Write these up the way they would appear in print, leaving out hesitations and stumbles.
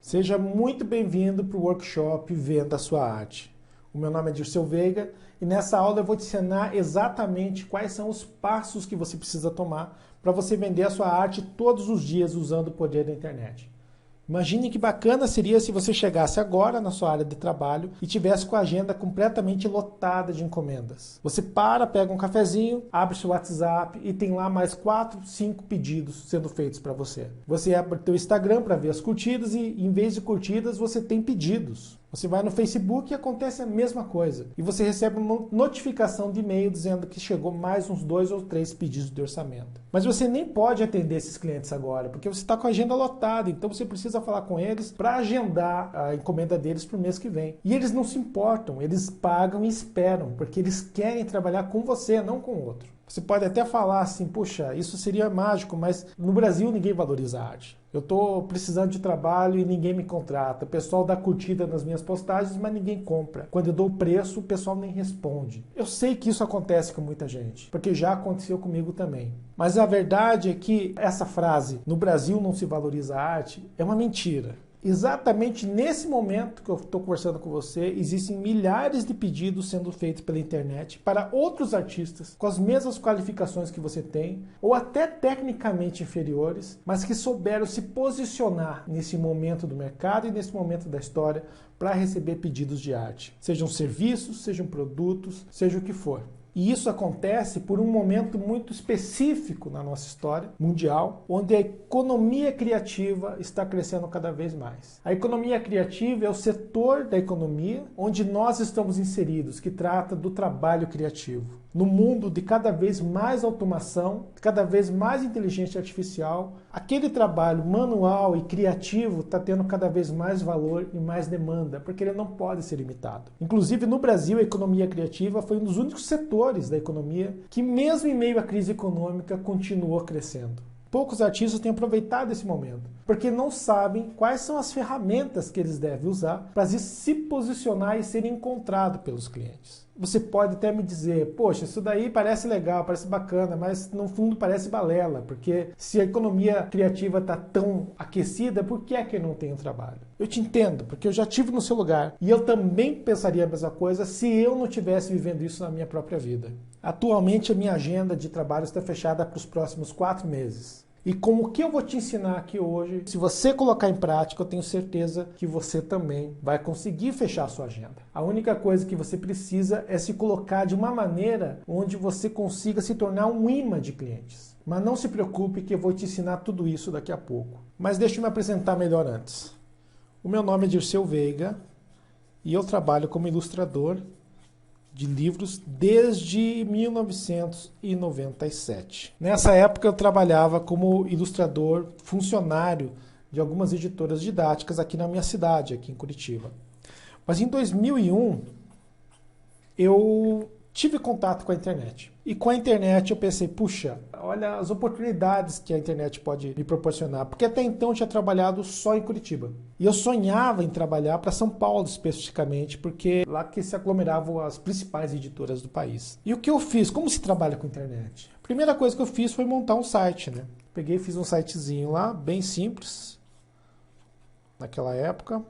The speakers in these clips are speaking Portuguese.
Seja muito bem-vindo para o workshop Venda a Sua Arte. O meu nome é Dirceu Veiga e nessa aula eu vou te ensinar exatamente quais são os passos que você precisa tomar para você vender a sua arte todos os dias usando o poder da internet. Imagine que bacana seria se você chegasse agora na sua área de trabalho e tivesse com a agenda completamente lotada de encomendas. Você pega um cafezinho, abre seu WhatsApp e tem lá mais 4, 5 pedidos sendo feitos para você. Você abre o seu Instagram para ver as curtidas e em vez de curtidas você tem pedidos. Você vai no Facebook e acontece a mesma coisa. E você recebe uma notificação de e-mail dizendo que chegou mais uns 2 ou 3 pedidos de orçamento. Mas você nem pode atender esses clientes agora, porque você está com a agenda lotada. Então você precisa falar com eles para agendar a encomenda deles para o mês que vem. E eles não se importam, eles pagam e esperam, porque eles querem trabalhar com você, não com o outro. Você pode até falar assim, puxa, isso seria mágico, mas no Brasil ninguém valoriza a arte. Eu estou precisando de trabalho e ninguém me contrata. O pessoal dá curtida nas minhas postagens, mas ninguém compra. Quando eu dou o preço, o pessoal nem responde. Eu sei que isso acontece com muita gente, porque já aconteceu comigo também. Mas a verdade é que essa frase, no Brasil não se valoriza a arte, é uma mentira. Exatamente nesse momento que eu estou conversando com você, existem milhares de pedidos sendo feitos pela internet para outros artistas com as mesmas qualificações que você tem, ou até tecnicamente inferiores, mas que souberam se posicionar nesse momento do mercado e nesse momento da história para receber pedidos de arte. Sejam serviços, sejam produtos, seja o que for. E isso acontece por um momento muito específico na nossa história mundial, onde a economia criativa está crescendo cada vez mais. A economia criativa é o setor da economia onde nós estamos inseridos, que trata do trabalho criativo. No mundo de cada vez mais automação, cada vez mais inteligência artificial, aquele trabalho manual e criativo está tendo cada vez mais valor e mais demanda, porque ele não pode ser limitado. Inclusive no Brasil, a economia criativa foi um dos únicos setores da economia que, mesmo em meio à crise econômica, continuou crescendo. Poucos artistas têm aproveitado esse momento, porque não sabem quais são as ferramentas que eles devem usar para se posicionar e ser encontrado pelos clientes. Você pode até me dizer, poxa, isso daí parece legal, parece bacana, mas no fundo parece balela, porque se a economia criativa está tão aquecida, por que é que eu não tenho trabalho? Eu te entendo, porque eu já estive no seu lugar e eu também pensaria a mesma coisa se eu não estivesse vivendo isso na minha própria vida. Atualmente a minha agenda de trabalho está fechada para os próximos 4 meses. E com o que eu vou te ensinar aqui hoje, se você colocar em prática, eu tenho certeza que você também vai conseguir fechar a sua agenda. A única coisa que você precisa é se colocar de uma maneira onde você consiga se tornar um imã de clientes. Mas não se preocupe que eu vou te ensinar tudo isso daqui a pouco. Mas deixa eu me apresentar melhor antes. O meu nome é Dirceu Veiga e eu trabalho como ilustrador de livros desde 1997. Nessa época eu trabalhava como ilustrador funcionário de algumas editoras didáticas aqui na minha cidade, aqui em Curitiba. Mas em 2001 eu tive contato com a internet. E com a internet eu pensei, puxa, olha as oportunidades que a internet pode me proporcionar. Porque até então eu tinha trabalhado só em Curitiba. E eu sonhava em trabalhar para São Paulo especificamente, porque lá que se aglomeravam as principais editoras do país. E o que eu fiz? Como se trabalha com internet? A primeira coisa que eu fiz foi montar um site, né? Peguei e fiz um sitezinho lá, bem simples, naquela época.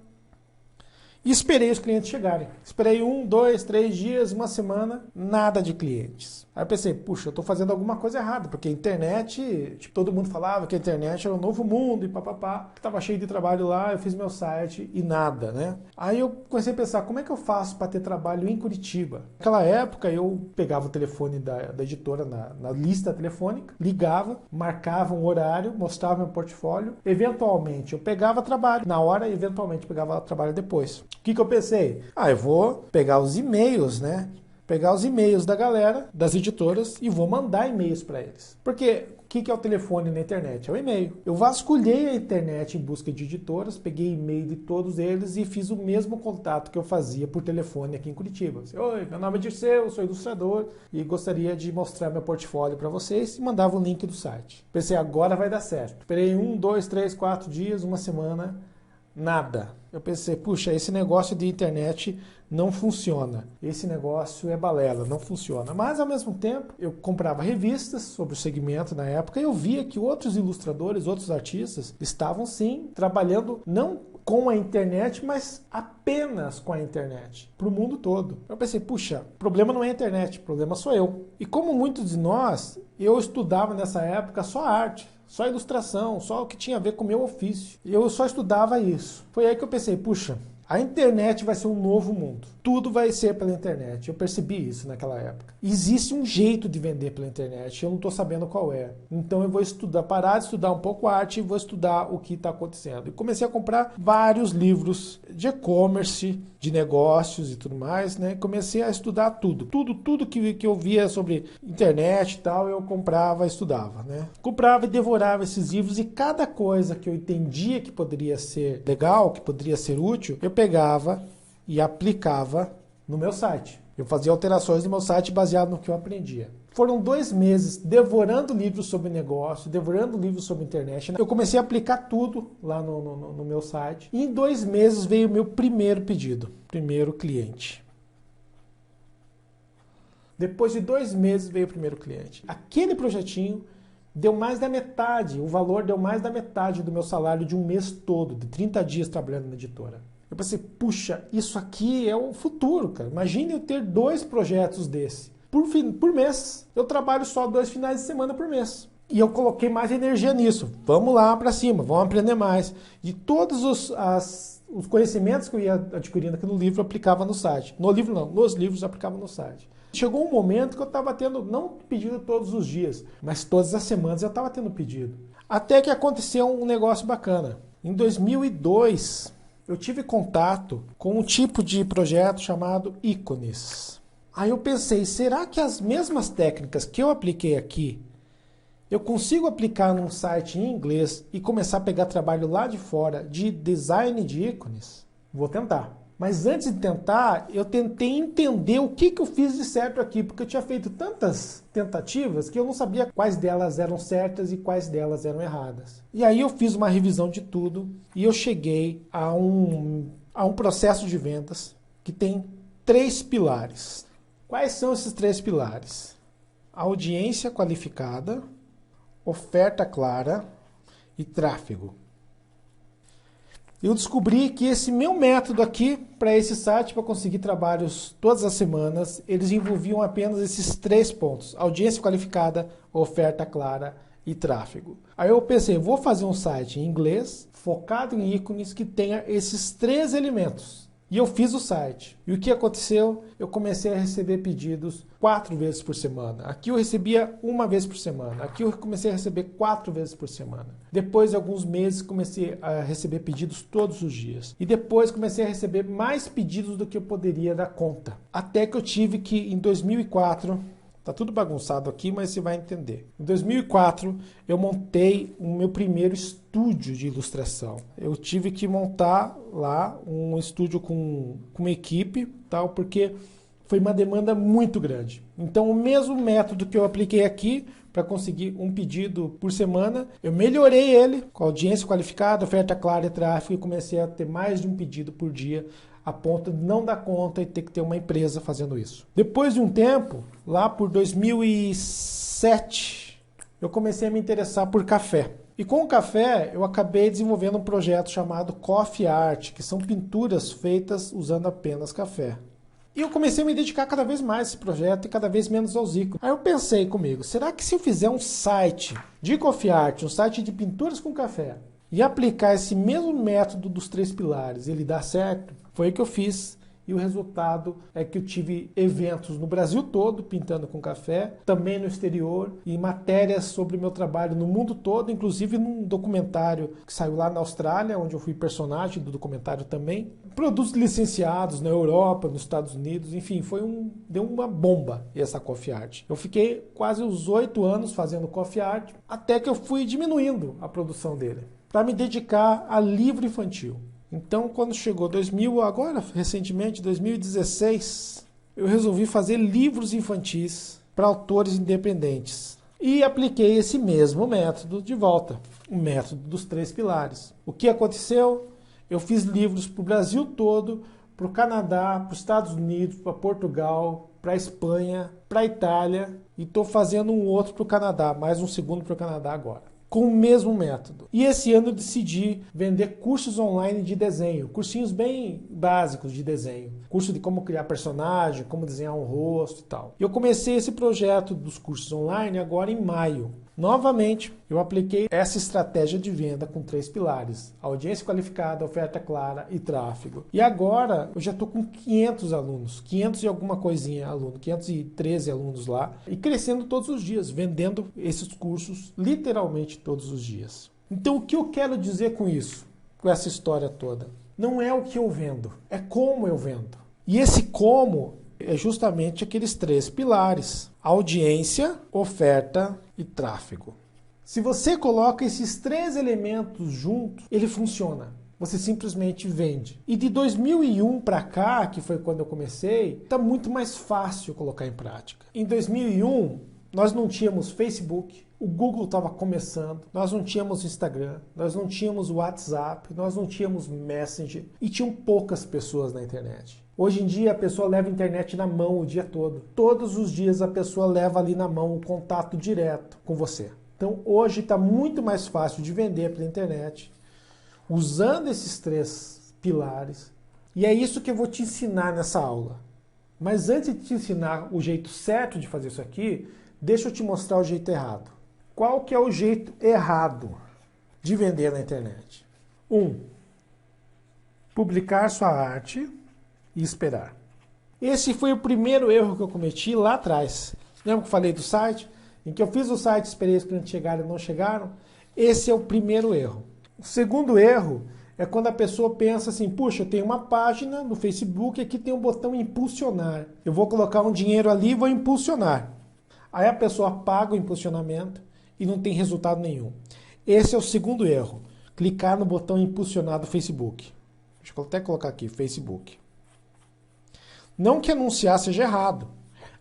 E esperei os clientes chegarem. Esperei 1, 2, 3 dias, uma semana, nada de clientes. Aí eu pensei, puxa, eu estou fazendo alguma coisa errada, porque a internet, todo mundo falava que a internet era um novo mundo e papapá. Estava cheio de trabalho lá, eu fiz meu site e nada, né? Aí eu comecei a pensar, como é que eu faço para ter trabalho em Curitiba? Naquela época eu pegava o telefone da editora na lista telefônica, ligava, marcava um horário, mostrava meu portfólio. Eventualmente eu pegava trabalho na hora e eventualmente pegava trabalho depois. O que eu pensei? Eu vou pegar os e-mails, né? Pegar os e-mails da galera, das editoras, e vou mandar e-mails para eles. Porque o que é o telefone na internet? É o e-mail. Eu vasculhei a internet em busca de editoras, peguei e-mail de todos eles e fiz o mesmo contato que eu fazia por telefone aqui em Curitiba. Oi, meu nome é Dirceu, sou ilustrador e gostaria de mostrar meu portfólio para vocês, e mandava o link do site. Pensei, agora vai dar certo. Esperei 1, 2, 3, 4 dias, uma semana, nada. Eu pensei, puxa, esse negócio de internet não funciona. Esse negócio é balela, não funciona. Mas, ao mesmo tempo, eu comprava revistas sobre o segmento na época e eu via que outros ilustradores, outros artistas, estavam sim trabalhando não com a internet, mas apenas com a internet, para o mundo todo. Eu pensei, puxa, o problema não é a internet, o problema sou eu. E como muitos de nós, eu estudava nessa época só arte, só ilustração, só o que tinha a ver com o meu ofício. Eu só estudava isso. Foi aí que eu pensei, puxa, a internet vai ser um novo mundo. Tudo vai ser pela internet. Eu percebi isso naquela época. Existe um jeito de vender pela internet, eu não estou sabendo qual é. Então eu vou estudar, parar de estudar um pouco arte e vou estudar o que está acontecendo. E comecei a comprar vários livros de e-commerce, de negócios e tudo mais, né? Comecei a estudar tudo. Tudo que eu via sobre internet e tal, eu comprava e estudava, né? Comprava e devorava esses livros e cada coisa que eu entendia que poderia ser legal, que poderia ser útil, eu pegava e aplicava no meu site. Eu fazia alterações no meu site baseado no que eu aprendia. Foram 2 meses devorando livros sobre negócio, devorando livros sobre internet. Eu comecei a aplicar tudo lá no meu site. E em 2 meses veio o meu primeiro pedido, primeiro cliente. Depois de 2 meses veio o primeiro cliente. Aquele projetinho deu mais da metade, o valor deu mais da metade do meu salário de um mês todo, de 30 dias trabalhando na editora. Eu pensei, puxa, isso aqui é o futuro, cara. Imagine eu ter 2 projetos desse. Por mês, eu trabalho só 2 finais de semana por mês. E eu coloquei mais energia nisso. Vamos lá para cima, vamos aprender mais. E todos os conhecimentos que eu ia adquirindo aqui no livro, eu aplicava no site. No livro não, nos livros eu aplicava no site. Chegou um momento que eu estava tendo, não pedido todos os dias, mas todas as semanas eu estava tendo pedido. Até que aconteceu um negócio bacana. Em 2002... eu tive contato com um tipo de projeto chamado ícones. Aí eu pensei, será que as mesmas técnicas que eu apliquei aqui, eu consigo aplicar num site em inglês e começar a pegar trabalho lá de fora de design de ícones? Vou tentar. Mas antes de tentar, eu tentei entender o que eu fiz de certo aqui, porque eu tinha feito tantas tentativas que eu não sabia quais delas eram certas e quais delas eram erradas. E aí eu fiz uma revisão de tudo e eu cheguei a um processo de vendas que tem 3 pilares. Quais são esses 3 pilares? Audiência qualificada, oferta clara e tráfego. Eu descobri que esse meu método aqui, para esse site, para conseguir trabalhos todas as semanas, eles envolviam apenas esses 3 pontos. Audiência qualificada, oferta clara e tráfego. Aí eu pensei, vou fazer um site em inglês, focado em ícones, que tenha esses 3 elementos. E eu fiz o site. E o que aconteceu? Eu comecei a receber pedidos 4 vezes por semana. Aqui eu recebia 1 vez por semana. Aqui eu comecei a receber 4 vezes por semana. Depois de alguns meses comecei a receber pedidos todos os dias. E depois comecei a receber mais pedidos do que eu poderia dar conta. Até que eu tive que, em 2004... tá tudo bagunçado aqui, mas você vai entender. Em 2004, eu montei o meu primeiro estúdio de ilustração. Eu tive que montar lá um estúdio com uma equipe, tal, porque foi uma demanda muito grande. Então, o mesmo método que eu apliquei aqui para conseguir um pedido por semana, eu melhorei ele com audiência qualificada, oferta clara e tráfego, e comecei a ter mais de um pedido por dia, a ponto de não dar conta e ter que ter uma empresa fazendo isso. Depois de um tempo, lá por 2007, eu comecei a me interessar por café. E com o café, eu acabei desenvolvendo um projeto chamado Coffee Art, que são pinturas feitas usando apenas café. E eu comecei a me dedicar cada vez mais a esse projeto e cada vez menos aos ícones. Aí eu pensei comigo, será que se eu fizer um site de Coffee Art, um site de pinturas com café, e aplicar esse mesmo método dos 3 pilares, ele dá certo? Foi o que eu fiz e o resultado é que eu tive eventos no Brasil todo pintando com café, também no exterior, e matérias sobre o meu trabalho no mundo todo, inclusive num documentário que saiu lá na Austrália, onde eu fui personagem do documentário também. Produtos licenciados na Europa, nos Estados Unidos, enfim, deu uma bomba essa Coffee Art. Eu fiquei quase uns 8 anos fazendo Coffee Art, até que eu fui diminuindo a produção dele, para me dedicar a livro infantil. Então, quando chegou 2000, agora recentemente, 2016, eu resolvi fazer livros infantis para autores independentes. E apliquei esse mesmo método de volta, o método dos 3 pilares. O que aconteceu? Eu fiz livros para o Brasil todo, para o Canadá, para os Estados Unidos, para Portugal, para a Espanha, para a Itália, e estou fazendo um outro para o Canadá, mais um segundo para o Canadá agora. com o mesmo método. E esse ano eu decidi vender cursos online de desenho, cursinhos bem básicos de desenho. Curso de como criar personagem, como desenhar um rosto e tal. Eu comecei esse projeto dos cursos online agora em maio. Novamente, eu apliquei essa estratégia de venda com 3 pilares: audiência qualificada, oferta clara e tráfego. E agora eu já estou com 500 alunos, 500 e alguma coisinha aluno, 513 alunos lá, e crescendo todos os dias, vendendo esses cursos literalmente todos os dias. Então o que eu quero dizer com isso, com essa história toda? Não é o que eu vendo, é como eu vendo. E esse como é justamente aqueles 3 pilares: audiência, oferta e tráfego. Se você coloca esses 3 elementos juntos, ele funciona. Você simplesmente vende. E de 2001 para cá, que foi quando eu comecei, está muito mais fácil colocar em prática. Em 2001, nós não tínhamos Facebook, o Google estava começando, nós não tínhamos Instagram, nós não tínhamos WhatsApp, nós não tínhamos Messenger e tinham poucas pessoas na internet. Hoje em dia a pessoa leva a internet na mão o dia todo. Todos os dias a pessoa leva ali na mão um contato direto com você. Então hoje está muito mais fácil de vender pela internet, usando esses 3 pilares. E é isso que eu vou te ensinar nessa aula. Mas antes de te ensinar o jeito certo de fazer isso aqui, deixa eu te mostrar o jeito errado. Qual que é o jeito errado de vender na internet? 1. Publicar sua arte e esperar. Esse foi o primeiro erro que eu cometi lá atrás. Lembra que eu falei do site? Em que eu fiz o site, esperei os clientes chegarem e não chegaram? Esse é o primeiro erro. O segundo erro é quando a pessoa pensa assim: puxa, eu tenho uma página no Facebook e aqui tem um botão impulsionar. Eu vou colocar um dinheiro ali e vou impulsionar. Aí a pessoa paga o impulsionamento e não tem resultado nenhum. Esse é o segundo erro. Clicar no botão impulsionar do Facebook. Deixa eu até colocar aqui, Facebook. Não que anunciar seja errado.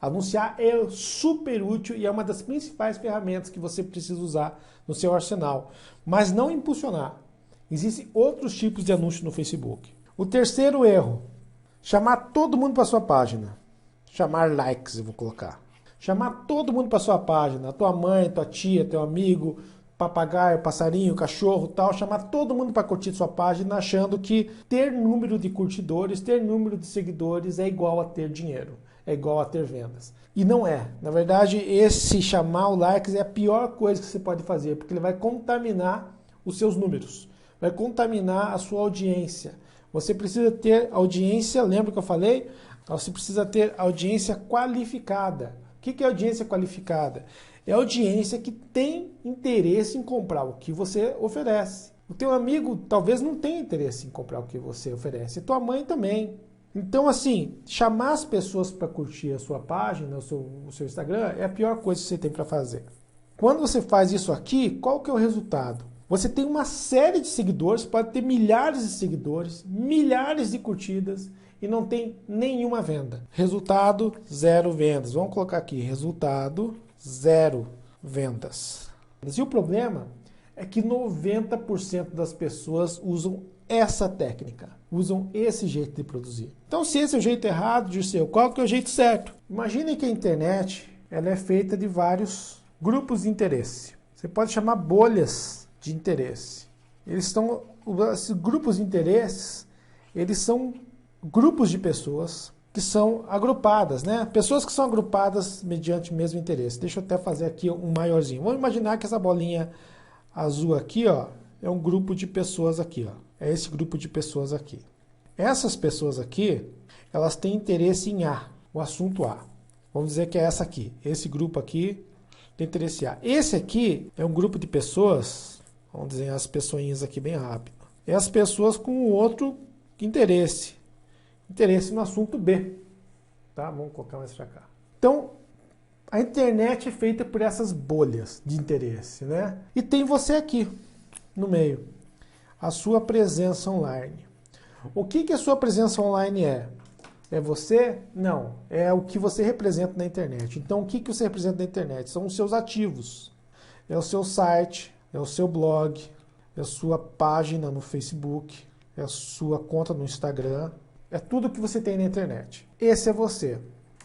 Anunciar é super útil e é uma das principais ferramentas que você precisa usar no seu arsenal. Mas não impulsionar. Existem outros tipos de anúncio no Facebook. O terceiro erro: chamar todo mundo para sua página. Chamar likes, eu vou colocar. Chamar todo mundo para sua página. Tua mãe, tua tia, teu amigo, papagaio, passarinho, cachorro, tal. Chamar todo mundo para curtir sua página, achando que ter número de curtidores, ter número de seguidores é igual a ter dinheiro, é igual a ter vendas. E não é. Na verdade, esse chamar o likes é a pior coisa que você pode fazer, porque ele vai contaminar os seus números, vai contaminar a sua audiência. Você precisa ter audiência, lembra que eu falei? Você precisa ter audiência qualificada. O que é audiência qualificada? É audiência que tem interesse em comprar o que você oferece. O teu amigo talvez não tenha interesse em comprar o que você oferece, e tua mãe também. Então, assim, chamar as pessoas para curtir a sua página, o seu Instagram, é a pior coisa que você tem para fazer. Quando você faz isso aqui, qual que é o resultado? Você tem uma série de seguidores, pode ter milhares de seguidores, milhares de curtidas e não tem nenhuma venda. Resultado, 0 vendas. Vamos colocar aqui, resultado, 0 vendas. E o problema é que 90% das pessoas usam essa técnica, usam esse jeito de produzir. Então, se esse é o jeito errado, Dirceu, qual que é o jeito certo? Imagine que a internet ela é feita de vários grupos de interesse. Você pode chamar bolhas de interesse. Esses grupos de interesses, eles são grupos de pessoas que são agrupadas, né? Pessoas que são agrupadas mediante o mesmo interesse. Deixa eu até fazer aqui um maiorzinho. Vamos imaginar que essa bolinha azul aqui, ó, é um grupo de pessoas aqui, ó. É esse grupo de pessoas aqui. Essas pessoas aqui, elas têm interesse em A, o assunto A. Vamos dizer que é essa aqui. Esse grupo aqui tem interesse em A. Esse aqui é um grupo de pessoas, vamos desenhar as pessoinhas aqui bem rápido. É as pessoas com outro interesse. Interesse no assunto B. Tá? Vamos colocar mais para cá. Então, a internet é feita por essas bolhas de interesse, né? E tem você aqui, no meio. A sua presença online. O que a sua presença online é? É você? Não. É o que você representa na internet. Então, o que você representa na internet? São os seus ativos. É o seu site, é o seu blog, é a sua página no Facebook, é a sua conta no Instagram. É tudo que você tem na internet. Esse é você.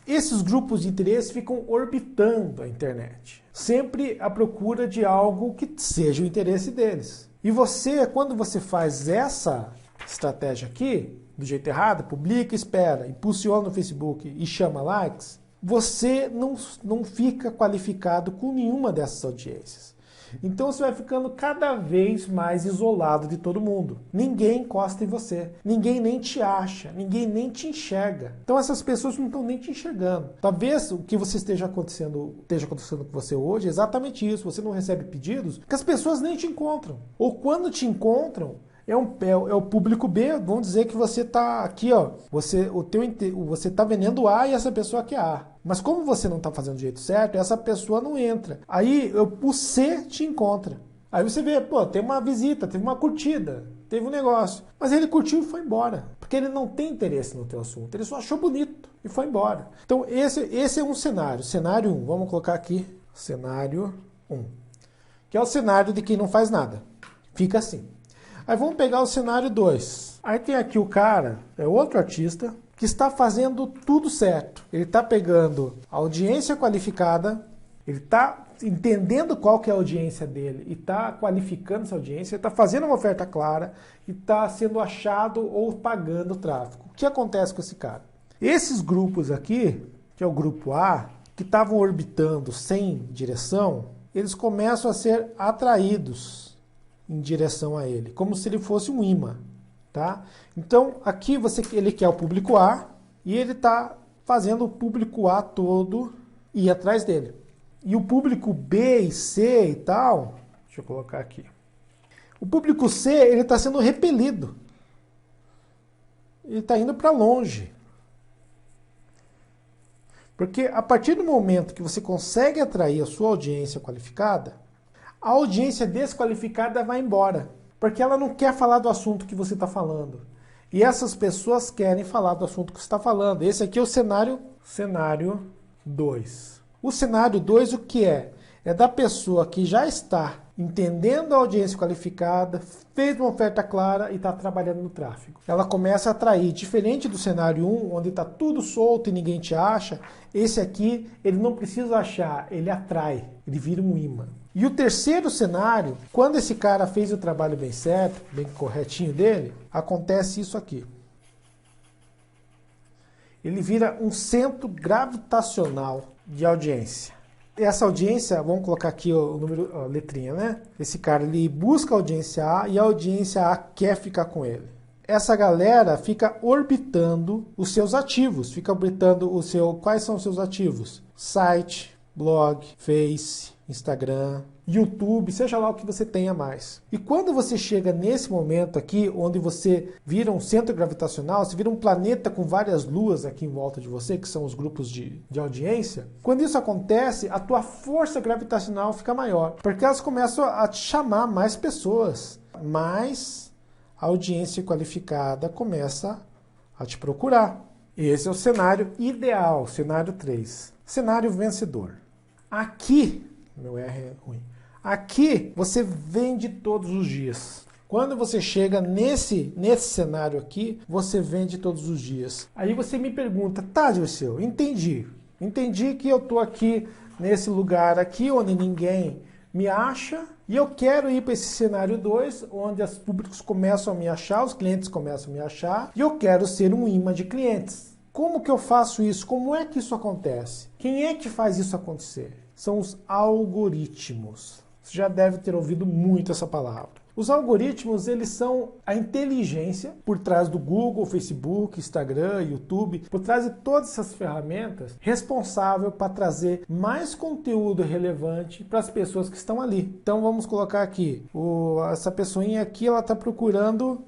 Esses grupos de interesse ficam orbitando a internet, sempre à procura de algo que seja o interesse deles. E você, quando você faz essa estratégia aqui, do jeito errado, publica, espera, impulsiona no Facebook e chama likes, você não fica qualificado com nenhuma dessas audiências. Então você vai ficando cada vez mais isolado de todo mundo. Ninguém encosta em você, ninguém nem te acha, ninguém nem te enxerga. Então essas pessoas não estão nem te enxergando. Talvez o que você esteja acontecendo com você hoje é exatamente isso. Você não recebe pedidos porque as pessoas nem te encontram. Ou quando te encontram, é o público B, vamos dizer que você está aqui, ó, você está vendendo A e essa pessoa quer A. Mas como você não está fazendo do jeito certo, essa pessoa não entra. Aí o C te encontra. Aí você vê, pô, tem uma visita, teve uma curtida, teve um negócio. Mas ele curtiu e foi embora. Porque ele não tem interesse no teu assunto, ele só achou bonito e foi embora. Então esse é um cenário. Cenário 1, vamos colocar aqui, cenário 1. Que é o cenário de quem não faz nada. Fica assim. Aí vamos pegar o cenário 2. Aí tem aqui o cara, é outro artista, que está fazendo tudo certo. Ele está pegando a audiência qualificada, ele está entendendo qual que é a audiência dele e está qualificando essa audiência, ele está fazendo uma oferta clara e está sendo achado ou pagando o tráfego. O que acontece com esse cara? Esses grupos aqui, que é o grupo A, que estavam orbitando sem direção, eles começam a ser atraídos em direção a ele, como se ele fosse um imã, tá? Então, aqui ele quer o público A e ele está fazendo o público A todo ir atrás dele. E o público B e C e tal, deixa eu colocar aqui. O público C, ele está sendo repelido. Ele está indo para longe. Porque a partir do momento que você consegue atrair a sua audiência qualificada, a audiência desqualificada vai embora, porque ela não quer falar do assunto que você está falando. E essas pessoas querem falar do assunto que você está falando. Esse aqui é o cenário 2. O cenário 2 o que é? É da pessoa que já está entendendo a audiência qualificada, fez uma oferta clara e está trabalhando no tráfego. Ela começa a atrair, diferente do cenário 1, onde está tudo solto e ninguém te acha, esse aqui ele não precisa achar, ele atrai, ele vira um imã. E o terceiro cenário, quando esse cara fez o trabalho bem certo, bem corretinho dele, acontece isso aqui. Ele vira um centro gravitacional de audiência. Essa audiência, vamos colocar aqui o número, a letrinha, né? Esse cara, ele busca a audiência A e a audiência A quer ficar com ele. Essa galera fica orbitando os seus ativos, fica orbitando quais são os seus ativos? Site, blog, Face, Instagram, YouTube, seja lá o que você tenha mais. E quando você chega nesse momento aqui, onde você vira um centro gravitacional, você vira um planeta com várias luas aqui em volta de você, que são os grupos de audiência, quando isso acontece, a tua força gravitacional fica maior, porque elas começam a te chamar mais pessoas, mais a audiência qualificada começa a te procurar. Esse é o cenário ideal, cenário 3. Cenário vencedor. Aqui, meu R é ruim. Aqui você vende todos os dias. Quando você chega nesse cenário aqui, você vende todos os dias. Aí você me pergunta, tá, Dirceu, entendi. Entendi que eu tô aqui nesse lugar aqui onde ninguém me acha e eu quero ir para esse cenário 2, onde os públicos começam a me achar, os clientes começam a me achar e eu quero ser um imã de clientes. Como que eu faço isso? Como é que isso acontece? Quem é que faz isso acontecer? São os algoritmos. Você já deve ter ouvido muito essa palavra. Os algoritmos, eles são a inteligência por trás do Google, Facebook, Instagram, YouTube, por trás de todas essas ferramentas, responsável para trazer mais conteúdo relevante para as pessoas que estão ali. Então vamos colocar aqui, essa pessoinha aqui, ela está procurando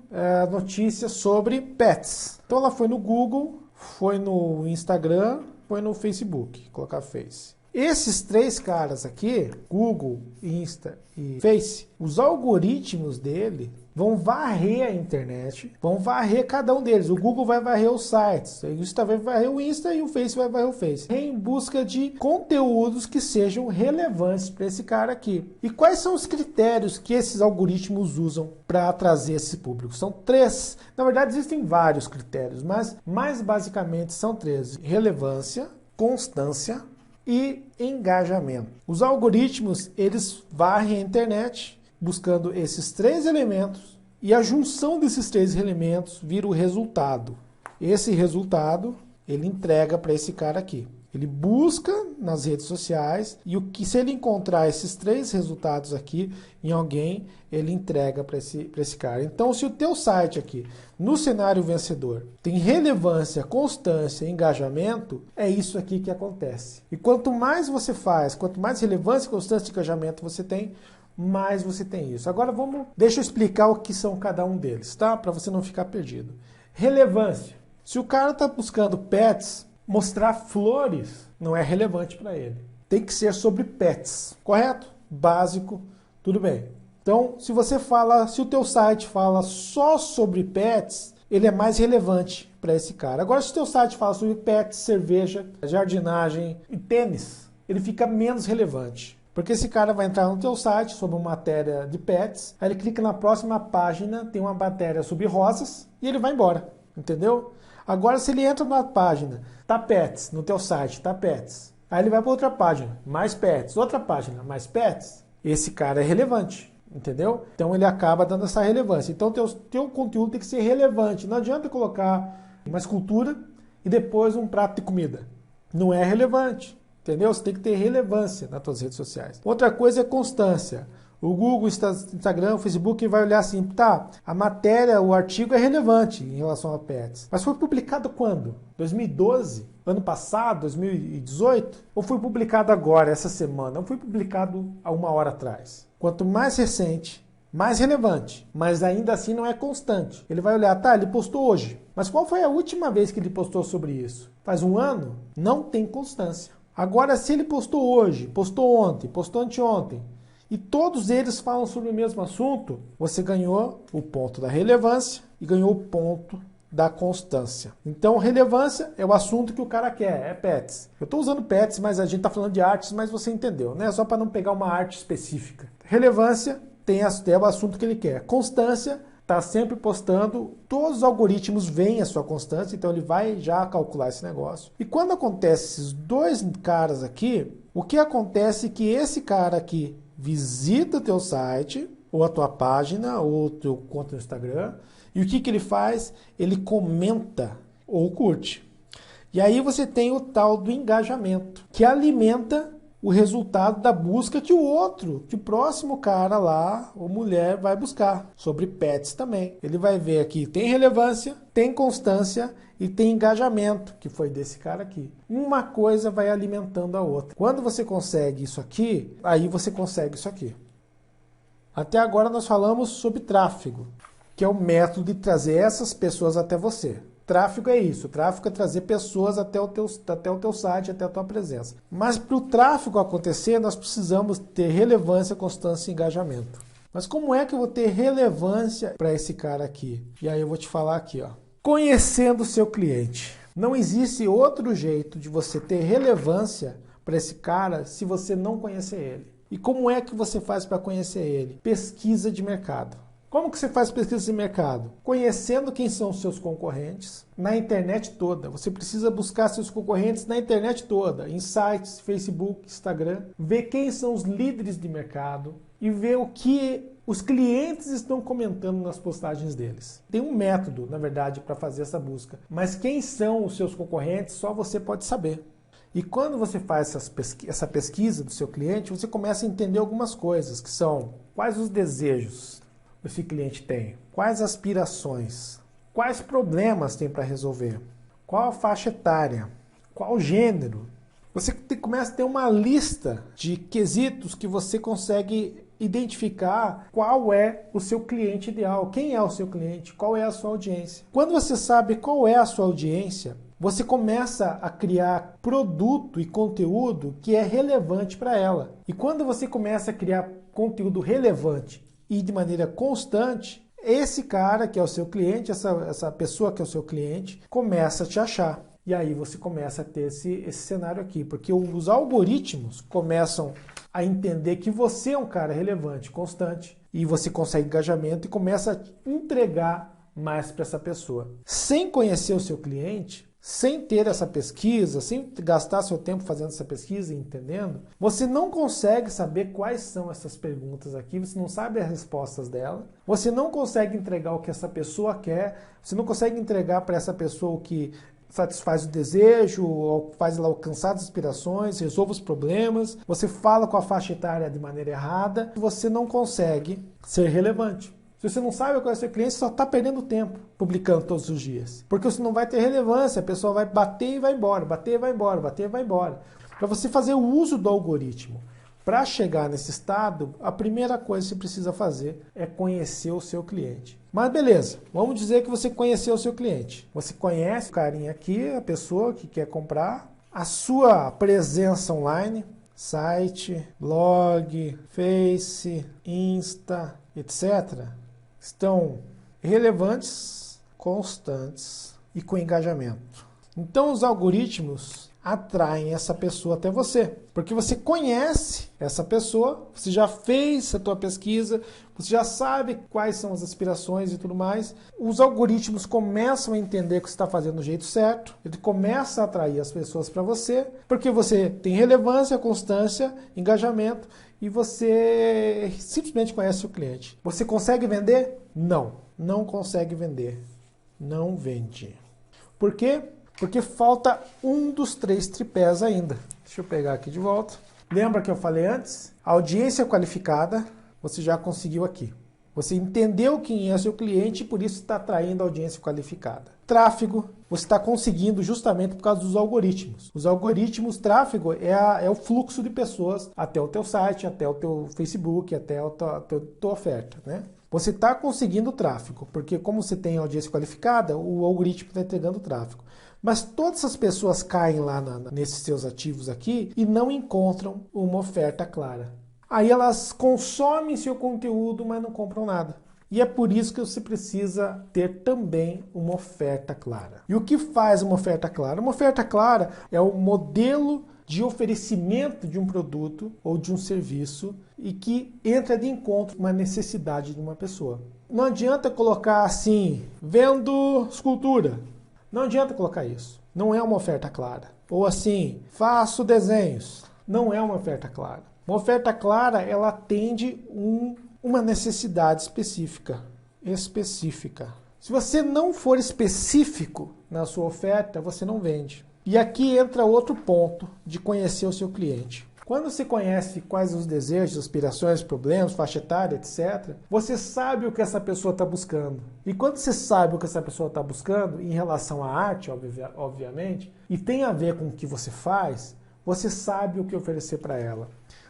notícias sobre pets. Então ela foi no Google, foi no Instagram, foi no Facebook, vou colocar Face. Esses três caras aqui, Google, Insta e Face, os algoritmos dele vão varrer a internet, vão varrer cada um deles. O Google vai varrer os sites, o Insta vai varrer o Insta e o Face vai varrer o Face. Em busca de conteúdos que sejam relevantes para esse cara aqui. E quais são os critérios que esses algoritmos usam para trazer esse público? São 3. Na verdade, existem vários critérios, mas mais basicamente são 3. Relevância, constância e engajamento. Os algoritmos, eles varrem a internet buscando esses 3 elementos e a junção desses 3 elementos vira o resultado. Esse resultado ele entrega para esse cara aqui. Ele busca nas redes sociais e se ele encontrar esses 3 resultados aqui em alguém, ele entrega para esse cara. Então, se o teu site aqui, no cenário vencedor, tem relevância, constância e engajamento, é isso aqui que acontece. E quanto mais você faz, quanto mais relevância, constância e engajamento você tem, mais você tem isso. Agora deixa eu explicar o que são cada um deles, tá? Para você não ficar perdido. Relevância. Se o cara está buscando pets, mostrar flores não é relevante para ele. Tem que ser sobre pets, correto? Básico, tudo bem. Então, se o teu site fala só sobre pets, ele é mais relevante para esse cara. Agora, se o teu site fala sobre pets, cerveja, jardinagem e tênis, ele fica menos relevante. Porque esse cara vai entrar no teu site sobre uma matéria de pets, aí ele clica na próxima página, tem uma matéria sobre rosas e ele vai embora, entendeu? Agora, se ele entra na página, tá pets, no teu site, tá pets. Aí ele vai para outra página, mais pets, outra página, mais pets. Esse cara é relevante, entendeu? Então ele acaba dando essa relevância. Então teu conteúdo tem que ser relevante. Não adianta colocar uma escultura e depois um prato de comida. Não é relevante, entendeu? Você tem que ter relevância nas tuas redes sociais. Outra coisa é constância. O Google, Instagram, o Facebook vai olhar assim, tá, a matéria, o artigo é relevante em relação a pets. Mas foi publicado quando? 2012? Ano passado? 2018? Ou foi publicado agora, essa semana? Não foi publicado há 1 hora atrás. Quanto mais recente, mais relevante, mas ainda assim não é constante. Ele vai olhar, tá, ele postou hoje. Mas qual foi a última vez que ele postou sobre isso? Faz 1 ano? Não tem constância. Agora, se ele postou hoje, postou ontem, postou anteontem, e todos eles falam sobre o mesmo assunto, você ganhou o ponto da relevância e ganhou o ponto da constância. Então, relevância é o assunto que o cara quer, é pets. Eu estou usando pets, mas a gente está falando de artes, mas você entendeu, né? Só para não pegar uma arte específica. Relevância é o assunto que ele quer. Constância, está sempre postando, todos os algoritmos veem a sua constância, então ele vai já calcular esse negócio. E quando acontece esses 2 caras aqui, o que acontece é que esse cara aqui visita o teu site, ou a tua página, ou o teu conta no Instagram, e o que ele faz? Ele comenta ou curte. E aí você tem o tal do engajamento, que alimenta o resultado da busca que o próximo cara lá, ou mulher, vai buscar. Sobre pets também. Ele vai ver aqui, tem relevância, tem constância e tem engajamento, que foi desse cara aqui. Uma coisa vai alimentando a outra. Quando você consegue isso aqui, aí você consegue isso aqui. Até agora nós falamos sobre tráfego, que é o método de trazer essas pessoas até você. Tráfego é isso, tráfego é trazer pessoas até o teu site, até a tua presença. Mas para o tráfego acontecer, nós precisamos ter relevância, constância e engajamento. Mas como é que eu vou ter relevância para esse cara aqui? E aí eu vou te falar aqui, ó. Conhecendo o seu cliente. Não existe outro jeito de você ter relevância para esse cara se você não conhecer ele. E como é que você faz para conhecer ele? Pesquisa de mercado. Como que você faz pesquisa de mercado? Conhecendo quem são os seus concorrentes na internet toda. Você precisa buscar seus concorrentes na internet toda, em sites, Facebook, Instagram, ver quem são os líderes de mercado e ver o que os clientes estão comentando nas postagens deles. Tem um método, na verdade, para fazer essa busca, mas quem são os seus concorrentes só você pode saber. E quando você faz essa pesquisa do seu cliente, você começa a entender algumas coisas, que são quais os desejos esse cliente tem, quais aspirações, quais problemas tem para resolver, qual a faixa etária, qual gênero. Você começa a ter uma lista de quesitos que você consegue identificar qual é o seu cliente ideal, quem é o seu cliente, qual é a sua audiência. Quando você sabe qual é a sua audiência, você começa a criar produto e conteúdo que é relevante para ela. E quando você começa a criar conteúdo relevante e de maneira constante, esse cara que é o seu cliente, essa pessoa que é o seu cliente, começa a te achar. E aí você começa a ter esse cenário aqui, porque os algoritmos começam a entender que você é um cara relevante, constante, e você consegue engajamento e começa a entregar mais para essa pessoa. Sem conhecer o seu cliente, sem ter essa pesquisa, sem gastar seu tempo fazendo essa pesquisa e entendendo, você não consegue saber quais são essas perguntas aqui, você não sabe as respostas dela, você não consegue entregar o que essa pessoa quer, você não consegue entregar para essa pessoa o que satisfaz o desejo, faz ela alcançar as aspirações, resolve os problemas, você fala com a faixa etária de maneira errada, você não consegue ser relevante. Se você não sabe qual é o seu cliente, você só está perdendo tempo publicando todos os dias. Porque você não vai ter relevância, a pessoa vai bater e vai embora, bater e vai embora, bater e vai embora. Para você fazer o uso do algoritmo, para chegar nesse estado, a primeira coisa que você precisa fazer é conhecer o seu cliente. Mas beleza, vamos dizer que você conheceu o seu cliente. Você conhece o carinha aqui, a pessoa que quer comprar, a sua presença online, site, blog, Face, Insta, etc., estão relevantes, constantes e com engajamento. Então os algoritmos atraem essa pessoa até você, porque você conhece essa pessoa, você já fez a tua pesquisa, você já sabe quais são as aspirações e tudo mais. Os algoritmos começam a entender que você está fazendo do jeito certo, ele começa a atrair as pessoas para você, porque você tem relevância, constância, engajamento, e você simplesmente conhece o cliente. Você consegue vender? Não consegue vender. Não vende. Por quê? Porque falta um dos 3 tripés ainda. Deixa eu pegar aqui de volta. Lembra que eu falei antes? A audiência qualificada, você já conseguiu aqui. Você entendeu quem é seu cliente e por isso está atraindo a audiência qualificada. Tráfego, você está conseguindo justamente por causa dos algoritmos. Os algoritmos, tráfego é o fluxo de pessoas até o teu site, até o teu Facebook, até a tua oferta, né? Você está conseguindo tráfego, porque como você tem audiência qualificada, o algoritmo está entregando tráfego. Mas todas essas pessoas caem lá nesses seus ativos aqui e não encontram uma oferta clara. Aí elas consomem seu conteúdo, mas não compram nada. E é por isso que você precisa ter também uma oferta clara. E o que faz uma oferta clara? Uma oferta clara é o modelo de oferecimento de um produto ou de um serviço e que entra de encontro com uma necessidade de uma pessoa. Não adianta colocar assim, vendo escultura. Não adianta colocar isso. Não é uma oferta clara. Ou assim, faço desenhos. Não é uma oferta clara. Uma oferta clara, ela atende uma necessidade específica. Se você não for específico na sua oferta, você não vende. E aqui entra outro ponto de conhecer o seu cliente. Quando você conhece quais os desejos, aspirações, problemas, faixa etária, etc., você sabe o que essa pessoa está buscando. E quando você sabe o que essa pessoa está buscando, em relação à arte, obviamente, e tem a ver com o que você faz, você sabe o que oferecer para ela.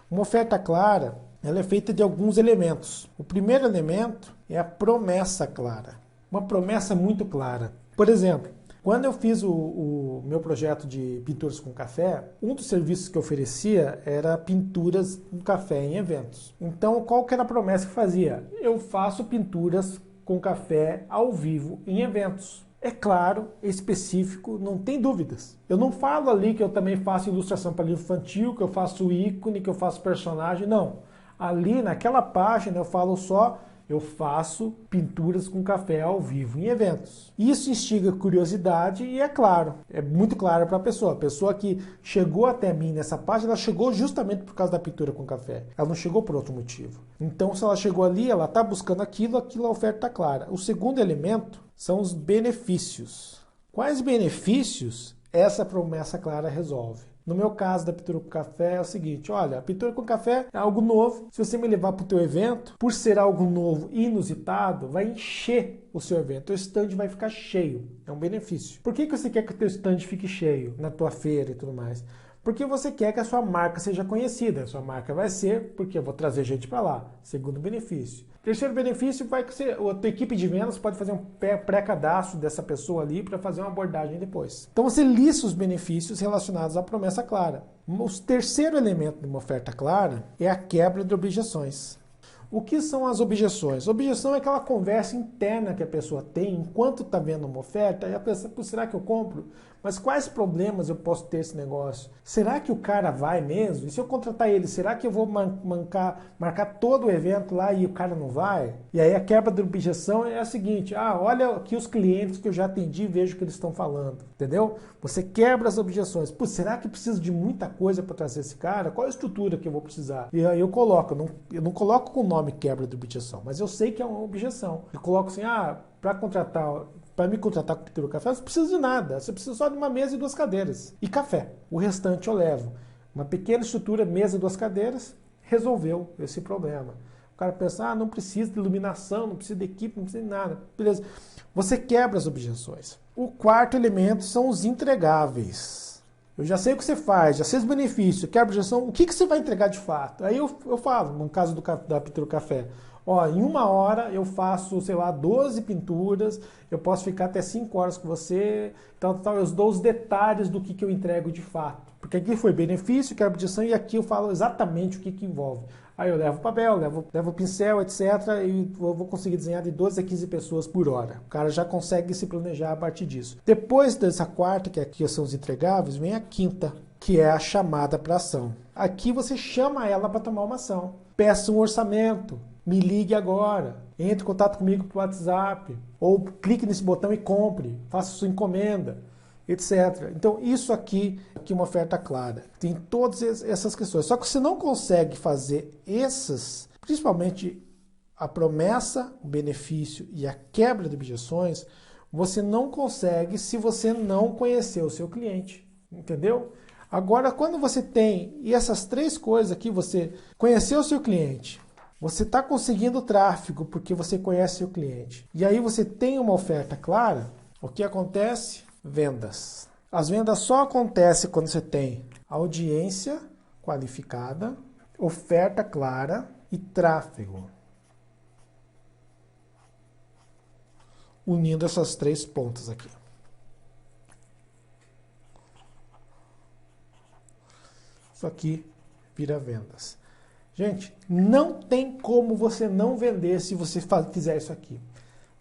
Uma oferta clara, ela é feita de alguns elementos. O primeiro elemento é a promessa clara. Uma promessa muito clara. Por exemplo, quando eu fiz o meu projeto de pinturas com café, um dos serviços que eu oferecia era pinturas com café em eventos. Então, qual que era a promessa que fazia? Eu faço pinturas com café ao vivo em eventos. É claro, é específico, não tem dúvidas. Eu não falo ali que eu também faço ilustração para livro infantil, que eu faço ícone, que eu faço personagem, não. Ali naquela página eu falo só, eu faço pinturas com café ao vivo em eventos. Isso instiga curiosidade e é claro, é muito claro para a pessoa. A pessoa que chegou até mim nessa página, ela chegou justamente por causa da pintura com café. Ela não chegou por outro motivo. Então, se ela chegou ali, ela está buscando aquilo, a oferta está clara. O segundo elemento são os benefícios. Quais benefícios essa promessa clara resolve? No meu caso da pintura com café é o seguinte, olha, a pintura com café é algo novo. Se você me levar para o teu evento, por ser algo novo e inusitado, vai encher o seu evento. O stand vai ficar cheio. É um benefício. Por que você quer que o teu stand fique cheio na tua feira e tudo mais? Porque você quer que a sua marca seja conhecida. A sua marca vai ser porque eu vou trazer gente para lá. Segundo benefício. Terceiro benefício vai que a tua equipe de vendas pode fazer um pré-cadastro dessa pessoa ali para fazer uma abordagem depois. Então você lista os benefícios relacionados à promessa clara. O terceiro elemento de uma oferta clara é a quebra de objeções. O que são as objeções? Objeção é aquela conversa interna que a pessoa tem enquanto está vendo uma oferta e a pessoa, será que eu compro? Mas quais problemas eu posso ter esse negócio? Será que o cara vai mesmo? E se eu contratar ele, será que eu vou marcar todo o evento lá e o cara não vai? E aí a quebra da objeção é a seguinte, olha aqui os clientes que eu já atendi e vejo o que eles estão falando, entendeu? Você quebra as objeções. Pô, será que preciso de muita coisa para trazer esse cara? Qual a estrutura que eu vou precisar? E aí eu não coloco com o nome quebra de objeção, mas eu sei que é uma objeção. Eu coloco assim, para me contratar com o Pituru Café, você não precisa de nada. Você precisa só de uma mesa e 2 cadeiras. E café. O restante eu levo. Uma pequena estrutura, mesa e 2 cadeiras, resolveu esse problema. O cara pensa, não precisa de iluminação, não precisa de equipe, não precisa de nada. Beleza. Você quebra as objeções. O quarto elemento são os entregáveis. Eu já sei o que você faz, já sei os benefícios, quebra a objeção. O que você vai entregar de fato? Aí eu falo, no caso da Pituru Café, em 1 hora eu faço, 12 pinturas, eu posso ficar até 5 horas com você, eu dou os detalhes do que eu entrego de fato. Porque aqui foi benefício, quebra objeção, e aqui eu falo exatamente o que envolve. Aí eu levo papel, levo pincel, etc. E eu vou conseguir desenhar de 12 a 15 pessoas por hora. O cara já consegue se planejar a partir disso. Depois dessa quarta, que aqui são os entregáveis, vem a quinta, que é a chamada para ação. Aqui você chama ela para tomar uma ação. Peça um orçamento. Me ligue agora, entre em contato comigo pelo WhatsApp, ou clique nesse botão e compre, faça sua encomenda, etc. Então isso aqui é uma oferta clara. Tem todas essas questões. Só que você não consegue fazer essas, principalmente a promessa, o benefício e a quebra de objeções, você não consegue se você não conhecer o seu cliente, entendeu? Agora, quando você tem essas 3 coisas aqui, você conheceu o seu cliente, você está conseguindo tráfego porque você conhece o cliente. E aí você tem uma oferta clara, o que acontece? Vendas. As vendas só acontecem quando você tem audiência qualificada, oferta clara e tráfego. Unindo essas 3 pontas aqui. Isso aqui vira vendas. Gente, não tem como você não vender se você fizer isso aqui.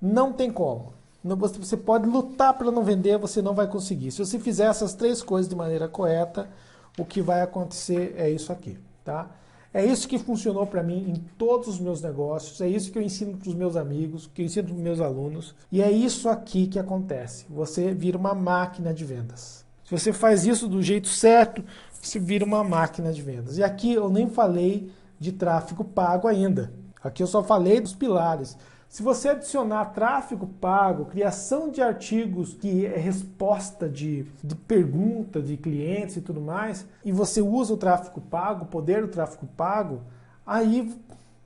Não tem como. Você pode lutar para não vender, você não vai conseguir. Se você fizer essas 3 coisas de maneira correta, o que vai acontecer é isso aqui, tá? É isso que funcionou para mim em todos os meus negócios, é isso que eu ensino para os meus amigos, que eu ensino para os meus alunos, e é isso aqui que acontece. Você vira uma máquina de vendas. Se você faz isso do jeito certo, você vira uma máquina de vendas. E aqui eu nem falei de tráfego pago ainda. Aqui eu só falei dos pilares. Se você adicionar tráfego pago, criação de artigos que é resposta de pergunta de clientes e tudo mais, e você usa o tráfego pago, o poder do tráfego pago, aí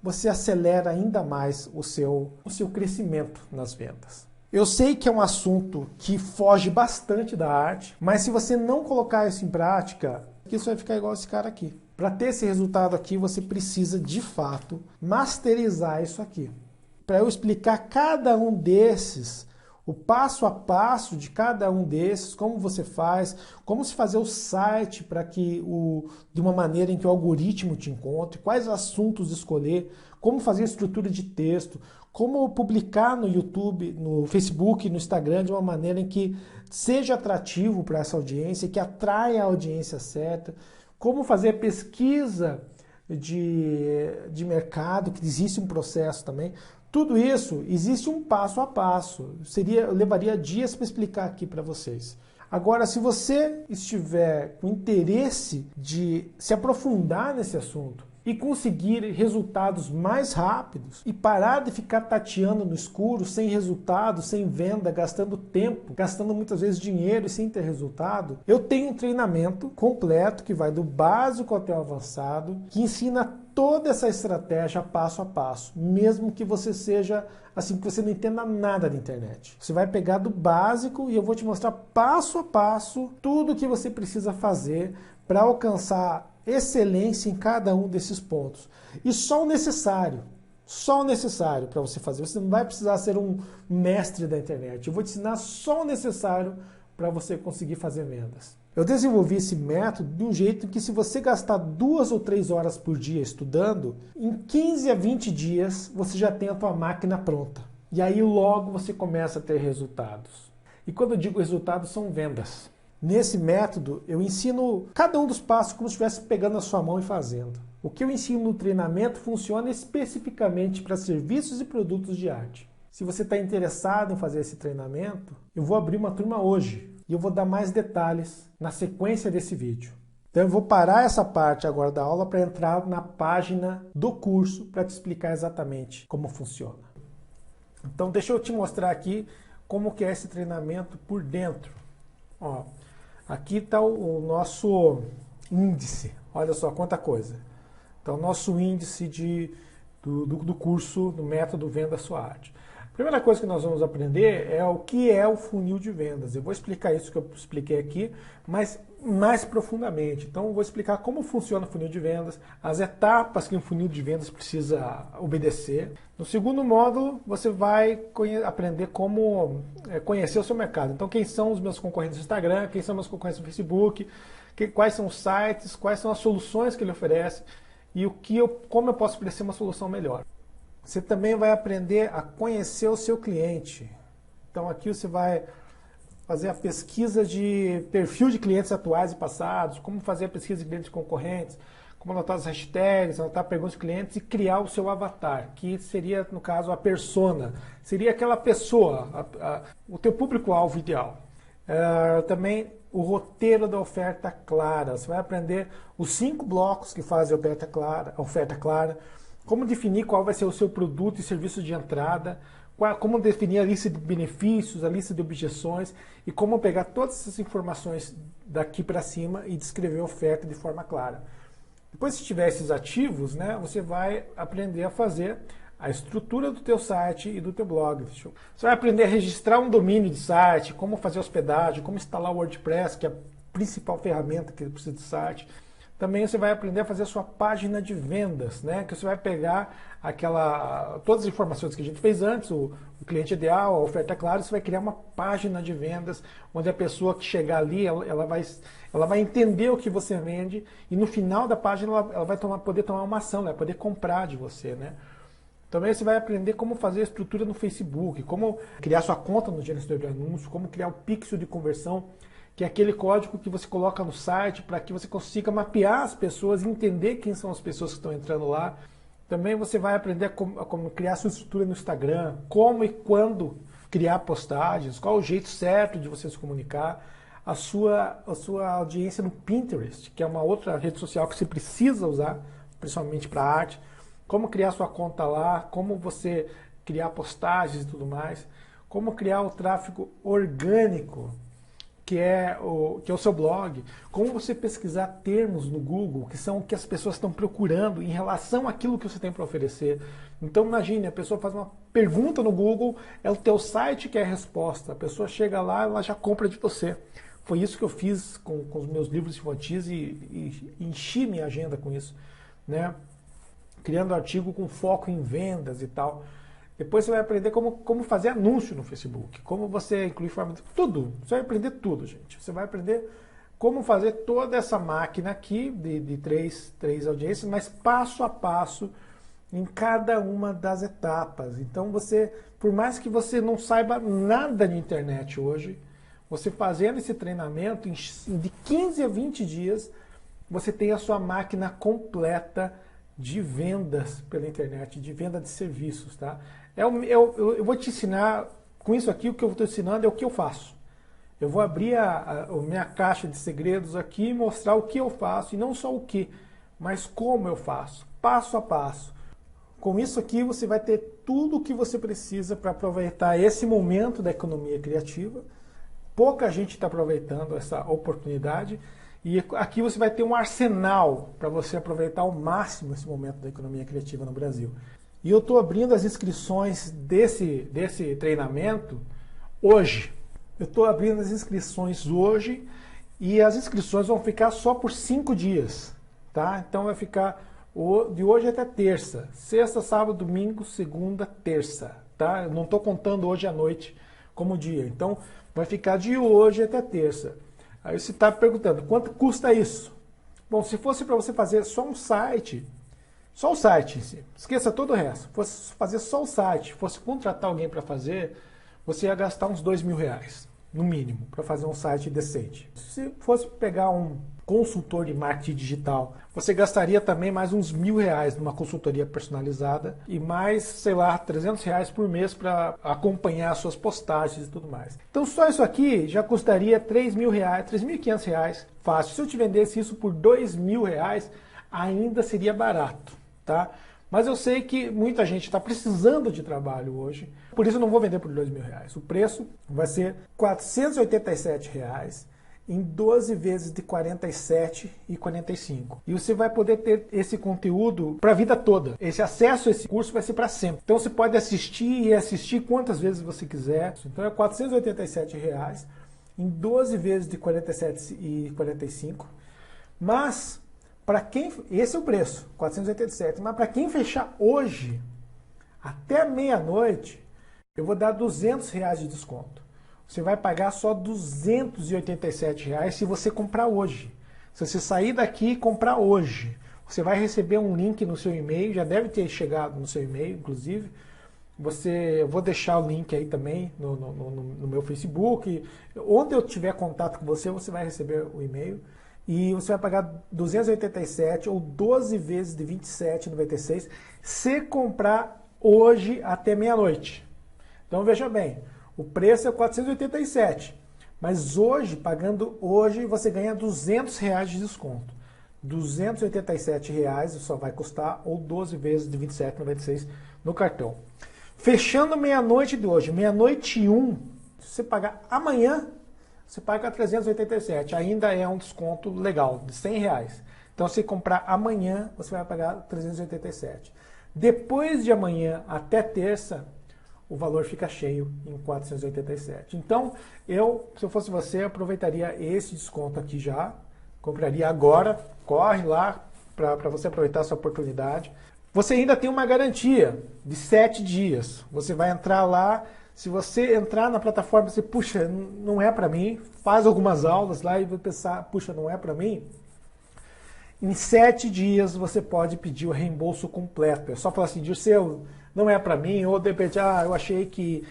você acelera ainda mais o seu crescimento nas vendas. Eu sei que é um assunto que foge bastante da arte, mas se você não colocar isso em prática, isso vai ficar igual esse cara aqui. Para ter esse resultado aqui, você precisa, de fato, masterizar isso aqui. Para eu explicar cada um desses, o passo a passo de cada um desses, como você faz, como se fazer o site para que de uma maneira em que o algoritmo te encontre, quais assuntos escolher, como fazer a estrutura de texto, como publicar no YouTube, no Facebook, no Instagram de uma maneira em que seja atrativo para essa audiência, que atraia a audiência certa, como fazer pesquisa de mercado, que existe um processo também. Tudo isso existe um passo a passo. Eu levaria dias para explicar aqui para vocês. Agora, se você estiver com interesse de se aprofundar nesse assunto e conseguir resultados mais rápidos e parar de ficar tateando no escuro, sem resultado, sem venda, gastando tempo, gastando muitas vezes dinheiro e sem ter resultado, eu tenho um treinamento completo que vai do básico até o avançado, que ensina toda essa estratégia passo a passo, mesmo que você seja assim, que você não entenda nada da internet. Você vai pegar do básico e eu vou te mostrar passo a passo tudo o que você precisa fazer para alcançar excelência em cada um desses pontos. E só o necessário para você fazer. Você não vai precisar ser um mestre da internet. Eu vou te ensinar só o necessário para você conseguir fazer vendas. Eu desenvolvi esse método de um jeito que, se você gastar 2 ou 3 horas por dia estudando, em 15 a 20 dias você já tem a tua máquina pronta. E aí logo você começa a ter resultados. E quando eu digo resultados, são vendas. Nesse método, eu ensino cada um dos passos como se estivesse pegando na sua mão e fazendo. O que eu ensino no treinamento funciona especificamente para serviços e produtos de arte. Se você está interessado em fazer esse treinamento, eu vou abrir uma turma hoje e eu vou dar mais detalhes na sequência desse vídeo. Então eu vou parar essa parte agora da aula para entrar na página do curso para te explicar exatamente como funciona. Então deixa eu te mostrar aqui como que é esse treinamento por dentro. Ó, aqui está o nosso índice. Olha só quanta coisa. Então, o nosso índice do curso, do método Venda Sua Arte. A primeira coisa que nós vamos aprender é o que é o funil de vendas. Eu vou explicar isso que eu expliquei aqui, mas mais profundamente. Então, eu vou explicar como funciona o funil de vendas, as etapas que um funil de vendas precisa obedecer. No segundo módulo, você vai aprender como conhecer o seu mercado. Então, quem são os meus concorrentes no Instagram, quem são meus concorrentes no Facebook, quais são os sites, quais são as soluções que ele oferece e como eu posso oferecer uma solução melhor. Você também vai aprender a conhecer o seu cliente. Então, aqui você vai fazer a pesquisa de perfil de clientes atuais e passados, como fazer a pesquisa de clientes concorrentes, como anotar as hashtags, anotar perguntas de clientes e criar o seu avatar, que seria, no caso, a persona. Seria aquela pessoa, o teu público-alvo ideal. Também o roteiro da oferta clara. Você vai aprender os 5 blocos que fazem a oferta clara, como definir qual vai ser o seu produto e serviço de entrada, como definir a lista de benefícios, a lista de objeções e como pegar todas essas informações daqui para cima e descrever a oferta de forma clara. Depois, se tiver esses ativos, né, você vai aprender a fazer a estrutura do teu site e do teu blog. Você vai aprender a registrar um domínio de site, como fazer hospedagem, como instalar o WordPress, que é a principal ferramenta que precisa de site. Também você vai aprender a fazer a sua página de vendas, né? Que você vai pegar todas as informações que a gente fez antes, o cliente ideal, a oferta clara, você vai criar uma página de vendas, onde a pessoa que chegar ali, ela vai entender o que você vende e no final da página ela vai poder tomar uma ação, ela vai poder comprar de você, né? Também você vai aprender como fazer a estrutura no Facebook, como criar sua conta no gerenciador de anúncios, como criar o pixel de conversão, que é aquele código que você coloca no site para que você consiga mapear as pessoas e entender quem são as pessoas que estão entrando lá. Também você vai aprender a como criar sua estrutura no Instagram, como e quando criar postagens, qual o jeito certo de você se comunicar, a sua audiência no Pinterest, que é uma outra rede social que você precisa usar, principalmente para arte, como criar sua conta lá, como você criar postagens e tudo mais, como criar o tráfego orgânico, que é o seu blog, como você pesquisar termos no Google, que são o que as pessoas estão procurando em relação àquilo que você tem para oferecer. Então imagine, a pessoa faz uma pergunta no Google, é o teu site que é a resposta, a pessoa chega lá, ela já compra de você. Foi isso que eu fiz com os meus livros infantis e enchi minha agenda com isso, né? Criando artigo com foco em vendas e tal. Depois você vai aprender como fazer anúncio no Facebook, como você incluir forma de... Tudo, você vai aprender tudo, gente. Você vai aprender como fazer toda essa máquina aqui de três audiências, mas passo a passo em cada uma das etapas. Então por mais que você não saiba nada de internet hoje, você fazendo esse treinamento, de 15 a 20 dias, você tem a sua máquina completa de vendas pela internet, de venda de serviços, tá? Eu vou te ensinar, com isso aqui, o que eu estou ensinando é o que eu faço. Eu vou abrir a minha caixa de segredos aqui e mostrar o que eu faço, e não só o que, mas como eu faço, passo a passo. Com isso aqui, você vai ter tudo o que você precisa para aproveitar esse momento da economia criativa. Pouca gente está aproveitando essa oportunidade, e aqui você vai ter um arsenal para você aproveitar ao máximo esse momento da economia criativa no Brasil. E eu estou abrindo as inscrições desse treinamento hoje. Eu estou abrindo as inscrições hoje e as inscrições vão ficar só por 5 dias. Tá? Então vai ficar de hoje até terça. Sexta, sábado, domingo, segunda, terça. Tá? Eu não estou contando hoje à noite como dia. Então, vai ficar de hoje até terça. Aí você está perguntando, quanto custa isso? Bom, se fosse para você fazer só um site em si, esqueça todo o resto, fosse fazer só o site, fosse contratar alguém para fazer, você ia gastar uns R$2.000, no mínimo, para fazer um site decente. Se fosse pegar um consultor de marketing digital, você gastaria também mais uns R$1.000 numa consultoria personalizada e mais, sei lá, R$300 por mês para acompanhar suas postagens e tudo mais. Então só isso aqui já custaria R$3.000, R$3.500 fácil. Se eu te vendesse isso por R$2.000, ainda seria barato, tá? Mas eu sei que muita gente está precisando de trabalho hoje, por isso eu não vou vender por R$2.000. O preço vai ser R$487 em 12 vezes de R$ 47,45. E você vai poder ter esse conteúdo para a vida toda. Esse acesso a esse curso vai ser para sempre. Então você pode assistir e assistir quantas vezes você quiser. Então é R$ 487 em 12 vezes de R$ 47,45. Mas para quem, esse é o preço, 487, mas para quem fechar hoje, até meia-noite, eu vou dar R$200 de desconto. Você vai pagar só R$287 se você comprar hoje. Se você sair daqui e comprar hoje, você vai receber um link no seu e-mail, já deve ter chegado no seu e-mail, inclusive. Eu vou deixar o link aí também no meu Facebook. Onde eu tiver contato com você, você vai receber o e-mail. E você vai pagar 287 ou 12 vezes de 27,96 se comprar hoje até meia-noite. Então veja bem, o preço é 487, mas hoje, pagando hoje, você ganha R$200 de desconto. R$287 só vai custar, ou 12 vezes de 27,96 no cartão. Fechando meia-noite de hoje, meia-noite e 1, se você pagar amanhã, você paga 387, ainda é um desconto legal, de R$100. Então, se comprar amanhã, você vai pagar 387. Depois de amanhã até terça, o valor fica cheio em 487. Então, se eu fosse você, aproveitaria esse desconto aqui já, compraria agora, corre lá para você aproveitar essa oportunidade. Você ainda tem uma garantia de 7 dias. Você vai entrar lá. Se você entrar na plataforma e você, puxa, não é para mim, faz algumas aulas lá e vai pensar, puxa, não é para mim, em 7 dias você pode pedir o reembolso completo. É só falar assim, Dirceu, não é para mim, ou de repente, eu achei que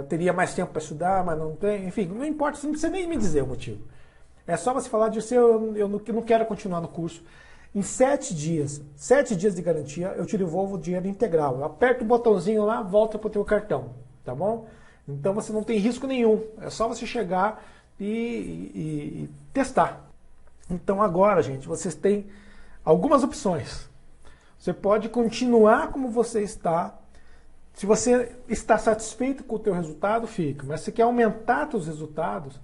teria mais tempo para estudar, mas não tem. Enfim, não importa, você não precisa nem me dizer o motivo. É só você falar, Dirceu, eu não quero continuar no curso. Em 7 dias de garantia, eu te devolvo o dinheiro integral. Eu aperto o botãozinho lá, volta para o teu cartão. Tá bom? Então você não tem risco nenhum. É só você chegar e testar. Então agora, gente, vocês têm algumas opções. Você pode continuar como você está. Se você está satisfeito com o teu resultado, fica. Mas se quer aumentar seus resultados,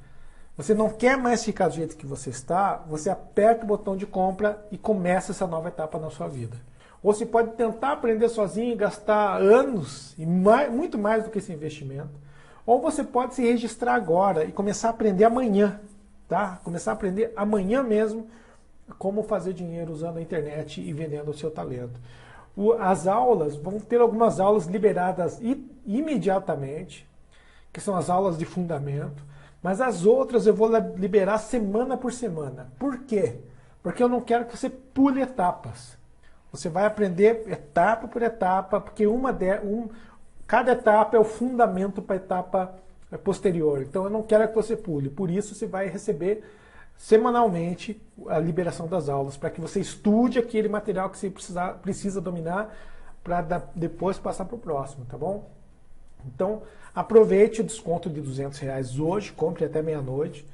você não quer mais ficar do jeito que você está, você aperta o botão de compra e começa essa nova etapa na sua vida. Ou você pode tentar aprender sozinho e gastar anos, e muito mais do que esse investimento. Ou você pode se registrar agora e começar a aprender amanhã, tá? Começar a aprender amanhã mesmo como fazer dinheiro usando a internet e vendendo o seu talento. As aulas, vão ter algumas aulas liberadas imediatamente, que são as aulas de fundamento, mas as outras eu vou liberar semana por semana. Por quê? Porque eu não quero que você pule etapas. Você vai aprender etapa por etapa, porque cada etapa é o fundamento para a etapa posterior. Então eu não quero que você pule. Por isso você vai receber semanalmente a liberação das aulas, para que você estude aquele material que você precisa dominar para depois passar para o próximo, tá bom? Então aproveite o desconto de R$200 hoje, compre até meia-noite.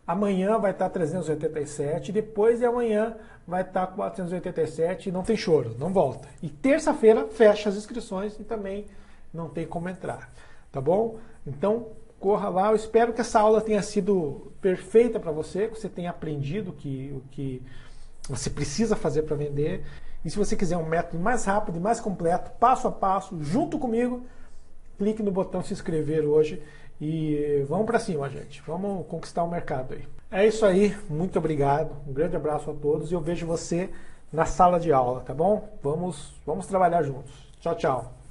Amanhã vai estar 387, depois de amanhã vai estar 487 e não tem choro, não volta. E terça-feira fecha as inscrições e também não tem como entrar, tá bom? Então corra lá, eu espero que essa aula tenha sido perfeita para você, que você tenha aprendido o que você precisa fazer para vender. E se você quiser um método mais rápido e mais completo, passo a passo, junto comigo, clique no botão se inscrever hoje. E vamos para cima, gente. Vamos conquistar o mercado aí. É isso aí. Muito obrigado. Um grande abraço a todos e eu vejo você na sala de aula, tá bom? Vamos trabalhar juntos. Tchau, tchau.